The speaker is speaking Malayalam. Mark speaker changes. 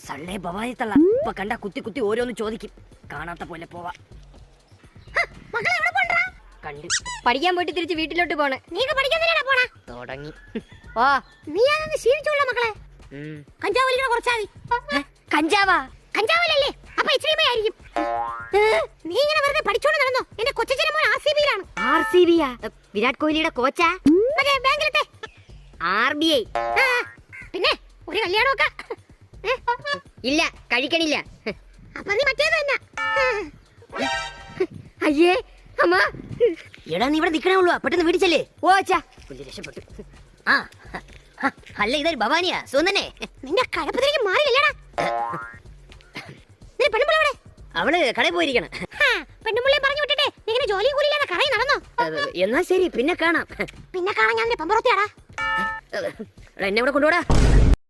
Speaker 1: സള്ളേ ഭവാനി തള്ള ഇപ്പൊ കണ്ട കുത്തി കുത്തി ഓരോന്ന് ചോദിക്കും. കാണാത്ത പോലെ പോവാ. കണ്ട്
Speaker 2: പഠിക്കാൻ പോയിട്ട് തിരിച്ച് വീട്ടിലോട്ട് പോണേ.
Speaker 1: തുടങ്ങി.
Speaker 2: കഞ്ചാവ് വലിക്കണ കുറച്ചാതി.
Speaker 1: കഞ്ചാവാ?
Speaker 2: കഞ്ചാവല്ലേ? അപ്പൊ ആയിരിക്കും. നീ ഇങ്ങനെ വെറുതെ പഠിച്ചോണ്ട് നടന്നോ? എന്റെ കൊച്ചച്ഛൻ മോൻ RCB-യിലാണ്.
Speaker 1: RCB-യാ? വിരാട് കോഹ്ലിയുടെ കോച്ചാ?
Speaker 2: ബാങ്കിലത്തെ
Speaker 1: RBI.
Speaker 2: പിന്നെ ഒരു കല്യാണമൊക്കെ
Speaker 1: ഇല്ല, കഴിക്കണില്ല.
Speaker 2: അപ്പൊ നീ മറ്റേത് തന്നെ.
Speaker 1: അയ്യേ അമ്മ. എടാ നീ ഇവിടെ നിക്കണേ ഉള്ളൂ, പെട്ടെന്ന് വീടിച്ചല്ലേ. ഓ അച്ഛാ, രക്ഷപ്പെട്ടു. ആ അല്ല, ഇതൊരു ഭവാനിയാ? സുന്ദനെ
Speaker 2: നിന്റെ കഴപ്പത്തിലേക്ക് മാറിയില്ലടാ. നീ പെണ്ണുമ്പിള
Speaker 1: അവള് കടയിൽ പോയിരിക്കണം.
Speaker 2: പെണ്ണുമ്പിളെ പറഞ്ഞു വിട്ടിട്ട് നീ ഇങ്ങനെ ജോലി കൂലിയില്ലാതെ കടയിൽ നടന്നോ?
Speaker 1: എന്നാ ശരി, പിന്നെ കാണാം.
Speaker 2: പിന്നെ കാണാൻ ഞാൻ പമ്പറത്തിയാടാ.
Speaker 1: എന്നെ ഇവിടെ കൊണ്ടുപോടാ.